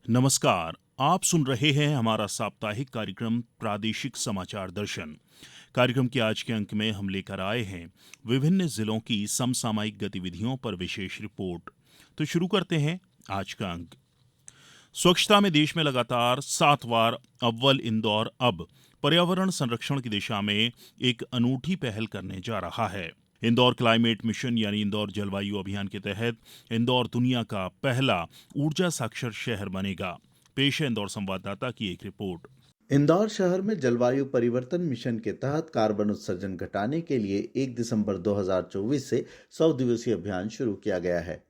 नमस्कार। आप सुन रहे हैं हमारा साप्ताहिक कार्यक्रम प्रादेशिक समाचार दर्शन। कार्यक्रम के आज के अंक में हम लेकर आए हैं विभिन्न जिलों की समसामयिक गतिविधियों पर विशेष रिपोर्ट। तो शुरू करते हैं आज का अंक। स्वच्छता में देश में लगातार 7 बार अव्वल इंदौर अब पर्यावरण संरक्षण की दिशा में एक अनूठी पहल करने जा रहा है। इंदौर क्लाइमेट मिशन यानी इंदौर जलवायु अभियान के तहत इंदौर दुनिया का पहला ऊर्जा साक्षर शहर बनेगा। पेश है इंदौर संवाददाता की एक रिपोर्ट। इंदौर शहर में जलवायु परिवर्तन मिशन के तहत कार्बन उत्सर्जन घटाने के लिए 1 दिसंबर 2024 से 100 दिवसीय अभियान शुरू किया गया है।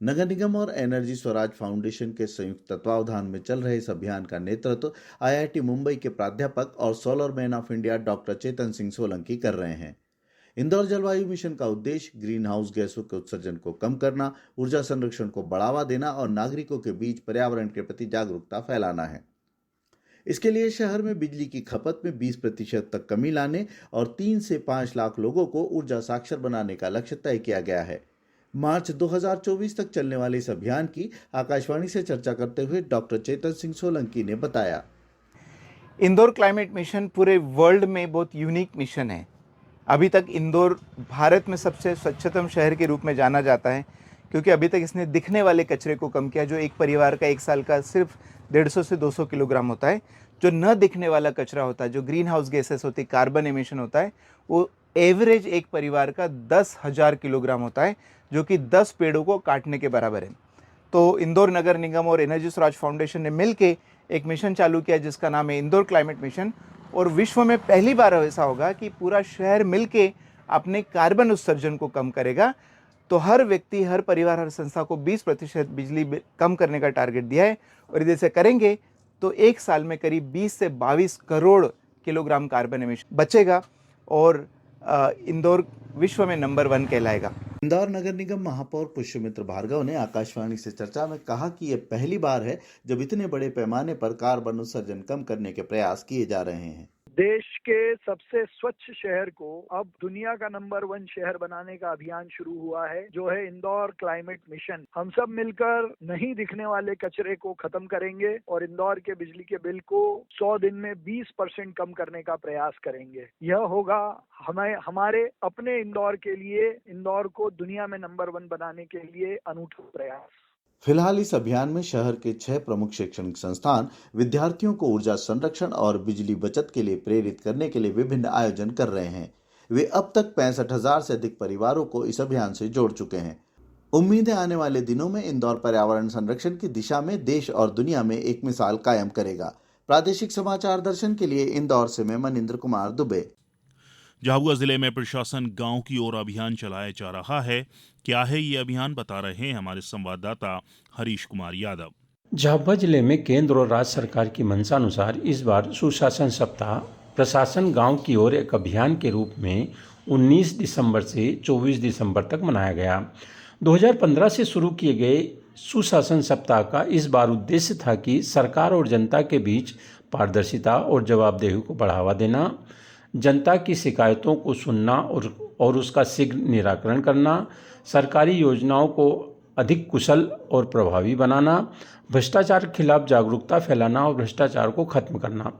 नगर निगम और एनर्जी स्वराज फाउंडेशन के संयुक्त तत्वावधान में चल रहे इस अभियान का नेतृत्व आईआईटी मुंबई के प्राध्यापक और solar man of India doctor Chetan Singh Solanki कर रहे हैं। इंदौर जलवायु मिशन का उद्देश्य ग्रीन हाउस गैसों के उत्सर्जन को कम करना, ऊर्जा संरक्षण को बढ़ावा देना और नागरिकों के बीच पर्यावरण के प्रति जागरूकता फैलाना है। इसके लिए शहर में बिजली की खपत में 20% तक कमी लाने और 3 से 5 लाख लोगों को ऊर्जा साक्षर बनाने का लक्ष्य तय किया गया है। मार्च 2024 तक चलने वाले इस अभियान की आकाशवाणी से चर्चा करते हुए डॉक्टर चेतन सिंह सोलंकी ने बताया। इंदौर क्लाइमेट मिशन पूरे वर्ल्ड में बहुत यूनिक मिशन है। अभी तक इंदौर भारत में सबसे स्वच्छतम शहर के रूप में जाना जाता है, क्योंकि अभी तक इसने दिखने वाले कचरे को कम किया, जो एक परिवार का एक साल का सिर्फ 150 से 200 किलोग्राम होता है। जो न दिखने वाला कचरा होता है, जो ग्रीन हाउस गैसेस होती है, कार्बन एमिशन होता है, वो एवरेज एक परिवार का 10,000 किलोग्राम होता है, जो कि 10 पेड़ों को काटने के बराबर है। तो इंदौर नगर निगम और एनर्जी स्वराज फाउंडेशन ने मिलकर एक मिशन चालू किया जिसका नाम है इंदौर क्लाइमेट मिशन। और विश्व में पहली बार ऐसा होगा कि पूरा शहर मिलके अपने कार्बन उत्सर्जन को कम करेगा। तो हर व्यक्ति, हर परिवार, हर संस्था को 20% बिजली कम करने का टारगेट दिया है। और यदि ऐसे करेंगे तो एक साल में करीब 20 से 22 करोड़ किलोग्राम कार्बन एमिशन बचेगा और इंदौर विश्व में नंबर 1 कहलाएगा। इंदौर नगर निगम महापौर पुष्यमित्र भार्गव ने आकाशवाणी से चर्चा में कहा कि यह पहली बार है जब इतने बड़े पैमाने पर कार्बन उत्सर्जन कम करने के प्रयास किए जा रहे हैं। देश के सबसे स्वच्छ शहर को अब दुनिया का नंबर 1 शहर बनाने का अभियान शुरू हुआ है, जो है इंदौर क्लाइमेट मिशन। हम सब मिलकर नहीं दिखने वाले कचरे को खत्म करेंगे और इंदौर के बिजली के बिल को 100 दिन में 20% कम करने का प्रयास करेंगे। यह होगा हमारे अपने इंदौर के लिए, इंदौर को दुनिया में नंबर 1 बनाने के लिए अनूठा प्रयास। फिलहाल इस अभियान में शहर के 6 प्रमुख शैक्षणिक संस्थान विद्यार्थियों को ऊर्जा संरक्षण और बिजली बचत के लिए प्रेरित करने के लिए विभिन्न आयोजन कर रहे हैं। वे अब तक 65,000 से अधिक परिवारों को इस अभियान से जोड़ चुके हैं। उम्मीद है आने वाले दिनों में इंदौर पर्यावरण संरक्षण की दिशा में देश और दुनिया में एक मिसाल कायम करेगा। प्रादेशिक समाचार दर्शन के लिए इंदौर से मैं मनिंद्र कुमार दुबे। झाबुआ जिले में प्रशासन गांव की ओर अभियान चलाया जा रहा है। क्या है ये अभियान, बता रहे हैं हमारे संवाददाता हरीश कुमार यादव। झाबुआ जिले में केंद्र और राज्य सरकार की मंशानुसार इस बार सुशासन सप्ताह प्रशासन गांव की ओर एक अभियान के रूप में 19 दिसंबर से 24 दिसंबर तक मनाया गया। 2015 से शुरू किए गए सुशासन सप्ताह का इस बार उद्देश्य था कि सरकार और जनता के बीच पारदर्शिता और जवाबदेही को बढ़ावा देना, जनता की शिकायतों को सुनना और उसका शीघ्र निराकरण करना, सरकारी योजनाओं को अधिक कुशल और प्रभावी बनाना, भ्रष्टाचार के खिलाफ जागरूकता फैलाना और भ्रष्टाचार को खत्म करना,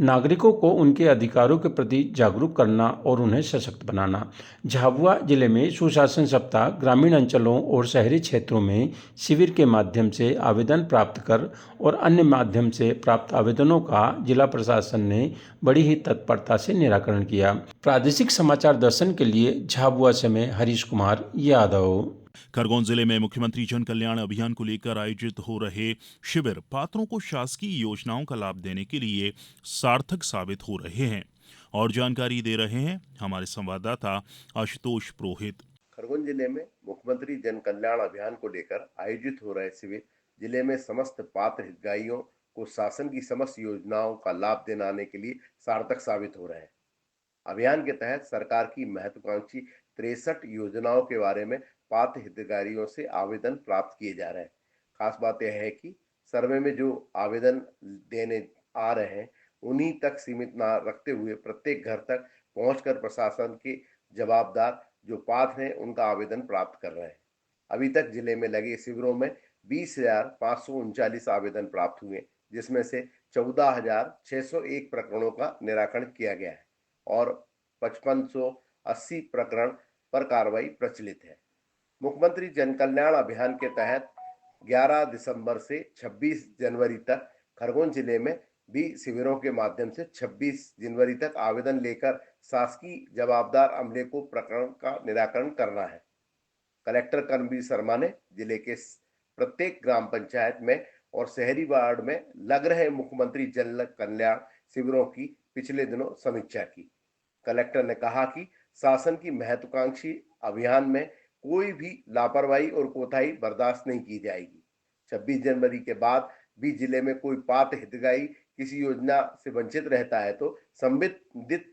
नागरिकों को उनके अधिकारों के प्रति जागरूक करना और उन्हें सशक्त बनाना। झाबुआ जिले में सुशासन सप्ताह ग्रामीण अंचलों और शहरी क्षेत्रों में शिविर के माध्यम से आवेदन प्राप्त कर और अन्य माध्यम से प्राप्त आवेदनों का जिला प्रशासन ने बड़ी ही तत्परता से निराकरण किया। प्रादेशिक समाचार दर्शन के लिए झाबुआ से मैं हरीश कुमार यादव। खरगोन जिले में मुख्यमंत्री जन कल्याण अभियान को लेकर आयोजित हो रहे शिविर पात्रों को शासकीय योजनाओं का लाभ देने के लिए सार्थक साबित हो रहे हैं। और जानकारी दे रहे हैं हमारे संवाददाता आशुतोष पुरोहित। खरगोन जिले में मुख्यमंत्री जन कल्याण अभियान को लेकर आयोजित हो रहे शिविर जिले में समस्त पात्र हितग्राहियों को शासन की समस्त योजनाओं का लाभ दिलाने के लिए सार्थक साबित हो रहे हैं। अभियान के तहत सरकार की महत्वाकांक्षी 63 योजनाओं के बारे में पात्र हितग्राहियों से आवेदन प्राप्त किए जा रहे हैं। खास बात यह है कि सर्वे में जो आवेदन देने आ रहे हैं उन्हीं तक सीमित न रखते हुए प्रत्येक घर तक पहुंचकर प्रशासन के जवाबदार जो पात्र हैं उनका आवेदन प्राप्त कर रहे हैं। अभी तक जिले में लगे शिविरों में 20,539 आवेदन प्राप्त हुए, जिसमें से 14,601 प्रकरणों का निराकरण किया गया है और 5580 प्रकरण पर कार्रवाई प्रचलित है। मुख्यमंत्री जन कल्याण अभियान के तहत 11 दिसंबर से 26 जनवरी तक खरगोन जिले में भी शिविरों के माध्यम से 26 जनवरी तक आवेदन लेकर शासकीय जवाबदार अमले को प्रकरण का निराकरण करना है। कलेक्टर कर्मवीर शर्मा ने जिले के प्रत्येक ग्राम पंचायत में और शहरी वार्ड में लग रहे मुख्यमंत्री जन कल्याण शिविरों की पिछले दिनों समीक्षा की। कलेक्टर ने कहा कि शासन की महत्वाकांक्षी अभियान में कोई भी लापरवाही और कोताही बर्दाश्त नहीं की जाएगी। 26 जनवरी के बाद भी जिले में कोई पात्र हितग्राही किसी योजना से वंचित रहता है तो संबंधित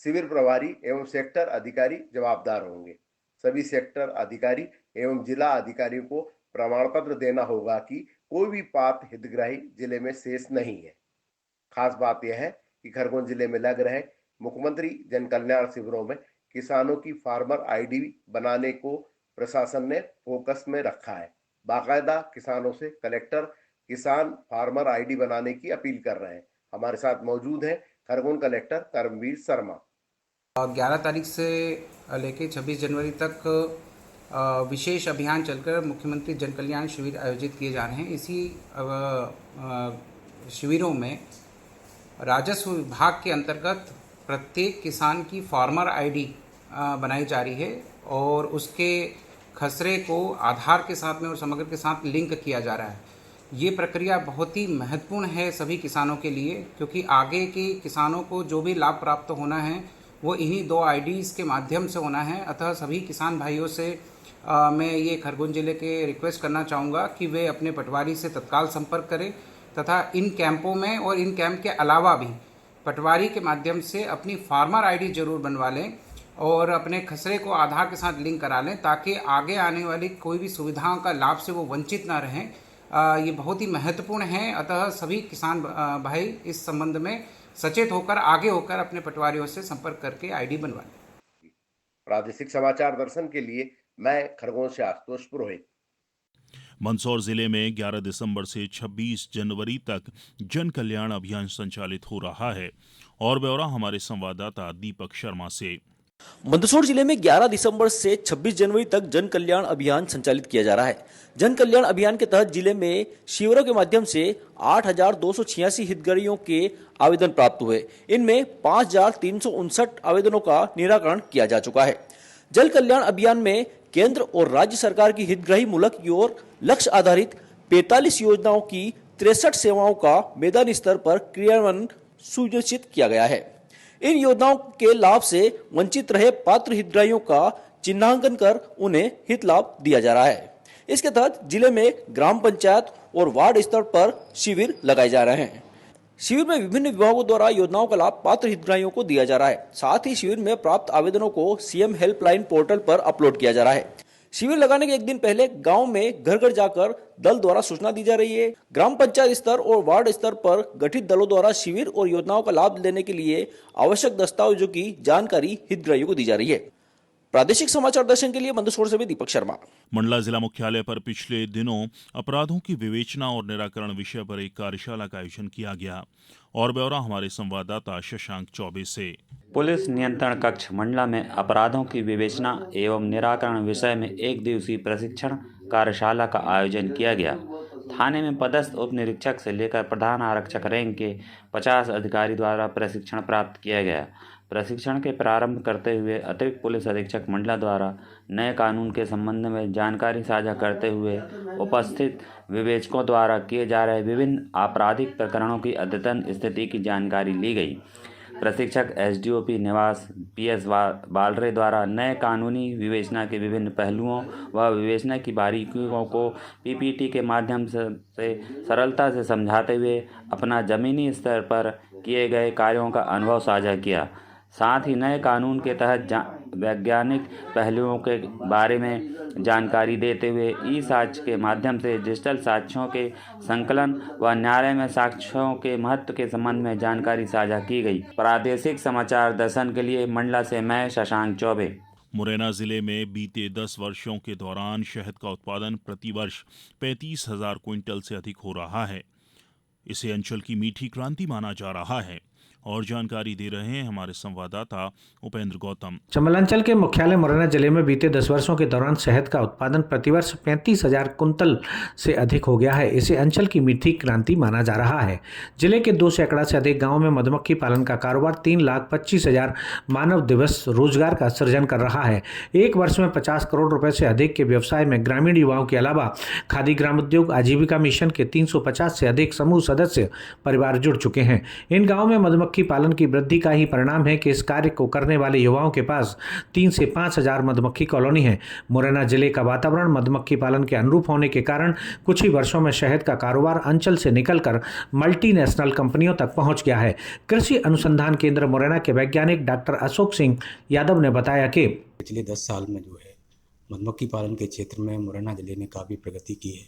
शिविर प्रभारी एवं सेक्टर अधिकारी जवाबदार होंगे। सभी सेक्टर अधिकारी एवं जिला अधिकारियों को प्रमाण पत्र देना होगा कि कोई भी पात्र हितग्राही जिले में शेष नहीं है। खास बात यह है कि खरगोन जिले में लग रहे मुख्यमंत्री जन कल्याण शिविरों में किसानों की फार्मर आईडी बनाने को प्रशासन ने फोकस में रखा है। बाकायदा किसानों से कलेक्टर किसान फार्मर आईडी बनाने की अपील कर रहे हैं। हमारे साथ मौजूद हैं खरगोन कलेक्टर कर्मवीर शर्मा। 11 तारीख से लेकर 26 जनवरी तक विशेष अभियान चलकर मुख्यमंत्री जन कल्याण शिविर आयोजित किए जा रहे हैं। इसी शिविरों में राजस्व विभाग के अंतर्गत प्रत्येक किसान की फार्मर आईडी बनाई जा रही है और उसके खसरे को आधार के साथ में और समग्र के साथ लिंक किया जा रहा है। ये प्रक्रिया बहुत ही महत्वपूर्ण है सभी किसानों के लिए, क्योंकि आगे के किसानों को जो भी लाभ प्राप्त होना है वो इन्हीं 2 आईडीज़ के माध्यम से होना है। अतः सभी किसान भाइयों से मैं ये खरगोन जिले के रिक्वेस्ट करना चाहूँगा कि वे अपने पटवारी से तत्काल संपर्क करें तथा इन कैंपों में और इन कैंप के अलावा भी पटवारी के माध्यम से अपनी फार्मर आईडी जरूर बनवा लें और अपने खसरे को आधार के साथ लिंक करा लें, ताकि आगे आने वाली कोई भी सुविधाओं का लाभ से वो वंचित ना रहें। ये बहुत ही महत्वपूर्ण है। अतः सभी किसान भाई इस संबंध में सचेत होकर आगे होकर अपने पटवारियों से संपर्क करके आईडी बनवा लें। प्रादेशिक समाचार दर्शन के लिए मैं खरगोन से आशुतोष पुरोहित। मंदसौर जिले में 11 दिसंबर से 26 जनवरी तक जन कल्याण अभियान संचालित हो रहा है और ब्यौरा हमारे संवाददाता दीपक शर्मा से। मंदसौर जिले में 11 दिसंबर से 26 जनवरी तक जन कल्याण अभियान संचालित किया जा रहा है। जन कल्याण अभियान के तहत जिले में शिविरों के माध्यम से 8,286 हितग्राहियों के आवेदन प्राप्त हुए। इनमें 5,359 आवेदनों का निराकरण किया जा चुका है। जल कल्याण अभियान में केंद्र और राज्य सरकार की हितग्राही मूलक और लक्ष्य आधारित 45 योजनाओं की 63 सेवाओं का मैदानी स्तर पर क्रियान्वयन सुनिश्चित किया गया है। इन योजनाओं के लाभ से वंचित रहे पात्र हितग्राहियों का चिन्हांकन कर उन्हें हित लाभ दिया जा रहा है। इसके तहत जिले में ग्राम पंचायत और वार्ड स्तर पर शिविर लगाए जा रहे हैं। शिविर में विभिन्न विभागों द्वारा योजनाओं का लाभ पात्र हितग्राहियों को दिया जा रहा है। साथ ही शिविर में प्राप्त आवेदनों को सीएम हेल्पलाइन पोर्टल पर अपलोड किया जा रहा है। शिविर लगाने के एक दिन पहले गांव में घर घर जाकर दल द्वारा सूचना दी जा रही है। ग्राम पंचायत स्तर और वार्ड स्तर पर गठित दलों द्वारा शिविर और योजनाओं का लाभ लेने के लिए आवश्यक दस्तावेजों की जानकारी हितग्राहियों को दी जा रही है। प्रादेशिक समाचार दर्शन के लिए मंदसौर से दीपक शर्मा। मंडला जिला मुख्यालय पर पिछले दिनों अपराधों की विवेचना और निराकरण विषय पर एक कार्यशाला का आयोजन किया गया और ब्यौरा हमारे संवाददाता शशांक चौबे से। पुलिस नियंत्रण कक्ष मंडला में अपराधों की विवेचना एवं निराकरण विषय में एक दिवसीय प्रशिक्षण कार्यशाला का आयोजन किया गया। थाने में पदस्थ उप निरीक्षक से लेकर प्रधान आरक्षक रैंक के 50 अधिकारी द्वारा प्रशिक्षण प्राप्त किया गया। प्रशिक्षण के प्रारंभ करते हुए अतिरिक्त पुलिस अधीक्षक मंडला द्वारा नए कानून के संबंध में जानकारी साझा करते हुए उपस्थित विवेचकों द्वारा किए जा रहे विभिन्न आपराधिक प्रकरणों की अद्यतन स्थिति की जानकारी ली गई। प्रशिक्षक एसडीओपी निवास पीएस बालरे द्वारा नए कानूनी विवेचना के विभिन्न पहलुओं व विवेचना की बारीकियों को पीपीटी के माध्यम से सरलता से समझाते हुए अपना जमीनी स्तर पर किए गए कार्यों का अनुभव साझा किया। साथ ही नए कानून के तहत वैज्ञानिक पहलुओं के बारे में जानकारी देते हुए ई साक्ष्य के माध्यम से डिजिटल साक्ष्यों के संकलन व न्यायालय में साक्ष्यों के महत्व के संबंध में जानकारी साझा की गई। प्रादेशिक समाचार दर्शन के लिए मंडला से मैं शशांक चौबे। मुरैना जिले में बीते 10 वर्षों के दौरान शहद का उत्पादन प्रतिवर्ष 35,000 क्विंटल से अधिक हो रहा है। इसे अंचल की मीठी क्रांति माना जा रहा है। और जानकारी दे रहे हैं हमारे संवाददाता उपेंद्र गौतम। चंबल अंचल के मुख्यालय मुरैना जिले में बीते 10 वर्षों के दौरान शहद का उत्पादन प्रतिवर्ष 35,000 कुंतल से अधिक हो गया है। इसे अंचल की मीठी क्रांति माना जा रहा है। जिले के 2 सैकड़ा से अधिक गांवों में मधुमक्खी पालन का कारोबार 3,25,000 मानव दिवस रोजगार का सृजन कर रहा है। एक वर्ष में 50 करोड़ रुपए से अधिक के व्यवसाय में ग्रामीण युवाओं के अलावा खादी ग्रामोद्योग आजीविका मिशन के 350 से अधिक समूह सदस्य परिवार जुड़ चुके हैं। इन गाँवों में मधुमक्खी पालन की वृद्धि का ही परिणाम है कि इस कार्य को करने वाले युवाओं के पास 3 से 5,000 मधुमक्खी कॉलोनी है। मुरैना जिले का वातावरण मधुमक्खी पालन के अनुरूप होने के कारण कुछ ही वर्षों में शहद का कारोबार अंचल से निकलकर मल्टीनेशनल कंपनियों तक पहुंच गया है। कृषि अनुसंधान केंद्र मुरैना के वैज्ञानिक डॉक्टर अशोक सिंह यादव ने बताया कि पिछले 10 साल में जो है मधुमक्खी पालन के क्षेत्र में मुरैना जिले ने काफ़ी प्रगति की है।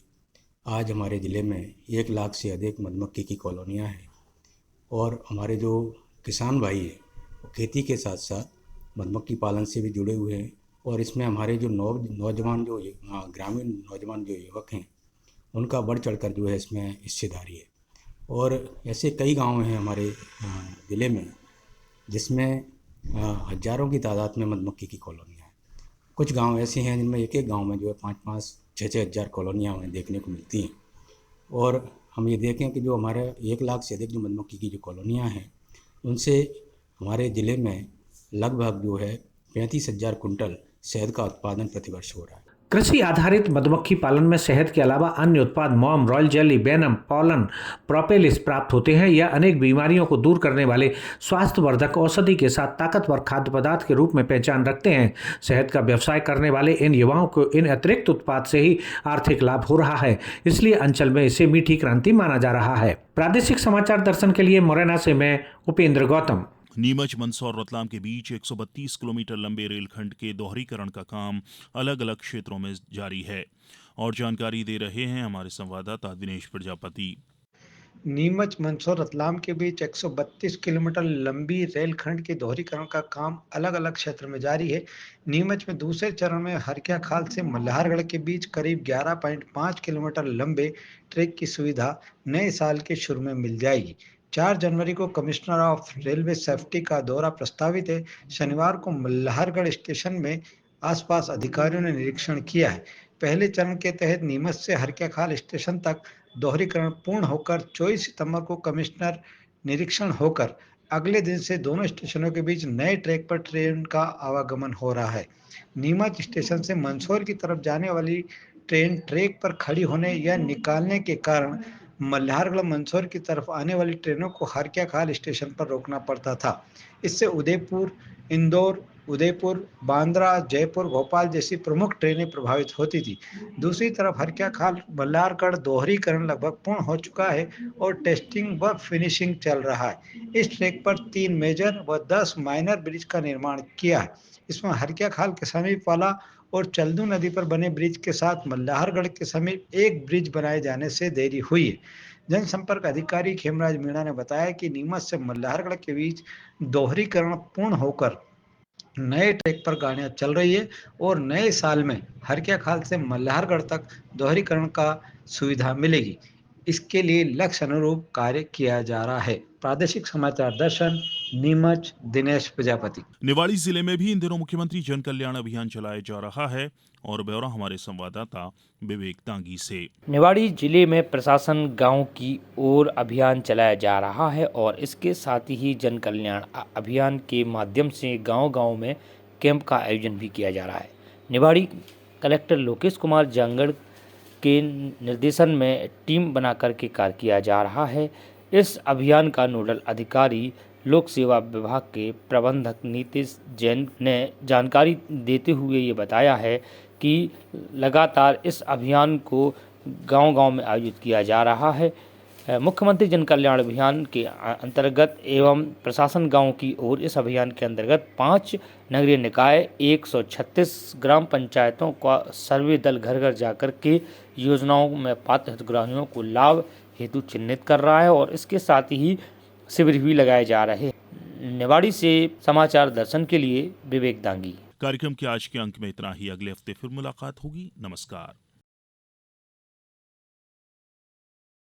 आज हमारे ज़िले में 1 लाख से अधिक मधुमक्खी की कॉलोनियाँ हैं और हमारे जो किसान भाई हैं वो खेती के साथ साथ मधुमक्खी पालन से भी जुड़े हुए हैं और इसमें हमारे जो नौजवान जो ग्रामीण नौजवान जो युवक हैं उनका बढ़ चढ़कर जो है इसमें हिस्सेदारी है। और ऐसे कई गांव हैं हमारे ज़िले में जिसमें हज़ारों की तादाद में मधुमक्खी की कॉलोनियाँ हैं। कुछ गांव ऐसे हैं जिनमें एक गांव में जो है 5-5, 6-6 हज़ार कॉलोनियाँ हमें देखने को मिलती हैं। और हम ये देखें कि जो हमारे 1 लाख से अधिक जो मधुमक्खी की जो कॉलोनियाँ हैं उनसे हमारे ज़िले में लगभग जो है 35,000 कुंटल शहद का उत्पादन प्रतिवर्ष हो रहा है। कृषि आधारित मधुमक्खी पालन में शहद के अलावा अन्य उत्पाद मोम, रॉयल जेली, वेनम, पॉलन, प्रोपेलिस प्राप्त होते हैं। यह अनेक बीमारियों को दूर करने वाले स्वास्थ्यवर्धक औषधि के साथ ताकतवर खाद्य पदार्थ के रूप में पहचान रखते हैं। शहद का व्यवसाय करने वाले इन युवाओं को इन अतिरिक्त उत्पाद से ही आर्थिक लाभ हो रहा है, इसलिए अंचल में इसे मीठी क्रांति माना जा रहा है। प्रादेशिक समाचार दर्शन के लिए मुरैना से मैं उपेंद्र गौतम। नीमच, मंदसौर, रतलाम के बीच 132 किलोमीटर लंबे रेलखंड के दोहरीकरण का काम अलग अलग क्षेत्रों में जारी है। और जानकारी दे रहे हैं हमारे संवाददाता दिनेश प्रजापति। नीमच, मंदसौर, रतलाम के बीच 132 किलोमीटर लंबी रेलखंड के दोहरीकरण का काम अलग अलग क्षेत्र में जारी है। नीमच में दूसरे चरण में हरकिया खाल से मल्हारगढ़ के बीच करीब 11.5 किलोमीटर लंबे ट्रैक की सुविधा नए साल के शुरू में मिल जाएगी। 4 जनवरी को कमिश्नर ऑफ रेलवे सेफ्टी का दौरा प्रस्तावित है। शनिवार को मल्हारगढ़ स्टेशन में आसपास अधिकारियों ने निरीक्षण किया है। पहले चरण के तहत नीमच से हरकिया खाल स्टेशन तक दोहरीकरण पूर्ण होकर 24 सितंबर को कमिश्नर निरीक्षण होकर अगले दिन से दोनों स्टेशनों के बीच नए ट्रैक पर ट्रेन का आवागमन हो रहा है। नीमच स्टेशन से मंदसौर की तरफ जाने वाली ट्रेन ट्रैक पर खड़ी होने या निकालने के कारण मल्हारगढ़ मंदसौर की तरफ आने वाली ट्रेनों को हरकिया खाल स्टेशन पर रोकना पड़ता था। इससे उदयपुर, इंदौर, उदयपुर, बांद्रा, जयपुर, भोपाल जैसी प्रमुख ट्रेनें प्रभावित होती थी। दूसरी तरफ हरकिया खाल मल्हारगढ़ दोहरीकरण लगभग पूर्ण हो चुका है और टेस्टिंग व फिनिशिंग चल रहा है। इस ट्रैक पर 3 मेजर व 10 माइनर ब्रिज का निर्माण किया है। इसमें हरकिया खाल के समीप वाला और चल्दू नदी पर बने ब्रिज के साथ मल्हारगढ़ के समीप एक ब्रिज बनाए जाने से देरी हुई है। जनसंपर्क अधिकारी खेमराज मीणा ने बताया कि नीमच से मल्हारगढ़ के बीच दोहरीकरण पूर्ण होकर नए ट्रैक पर गाड़ियां चल रही है और नए साल में हरकिया खाल से मल्हारगढ़ तक दोहरीकरण का सुविधा मिलेगी। इसके लिए लक्ष्य अनुरूप कार्य किया जा रहा है। प्रादेशिक समाचार दर्शन, नीमच, दिनेश प्रजापति। निवाड़ी जिले में भी इन दिनों मुख्यमंत्री जन कल्याण अभियान चलाया जा रहा है। और ब्यौरा हमारे संवाददाता विवेक दांगी से। निवाड़ी जिले में प्रशासन गांव की ओर अभियान चलाया जा रहा है और इसके साथ ही जन कल्याण अभियान के माध्यम से गांव-गांव में कैंप का आयोजन भी किया जा रहा है। निवाड़ी कलेक्टर लोकेश कुमार जांगड़ के निर्देशन में टीम बनाकर के कार्य किया जा रहा है। इस अभियान का नोडल अधिकारी लोक सेवा विभाग के प्रबंधक नीतीश जैन ने जानकारी देते हुए ये बताया है कि लगातार इस अभियान को गांव-गांव में आयोजित किया जा रहा है। मुख्यमंत्री जन कल्याण अभियान के अंतर्गत एवं प्रशासन गांव की ओर इस अभियान के अंतर्गत 5 नगरीय निकाय 136 ग्राम पंचायतों का सर्वे दल घर घर जाकर के योजनाओं में पात्र हितग्राहियों को लाभ हेतु चिन्हित कर रहा है और इसके साथ ही शिविर भी लगाए जा रहे हैं। निवाड़ी से समाचार दर्शन के लिए विवेक दांगी। कार्यक्रम के आज के अंक में इतना ही। अगले हफ्ते फिर मुलाकात होगी। नमस्कार।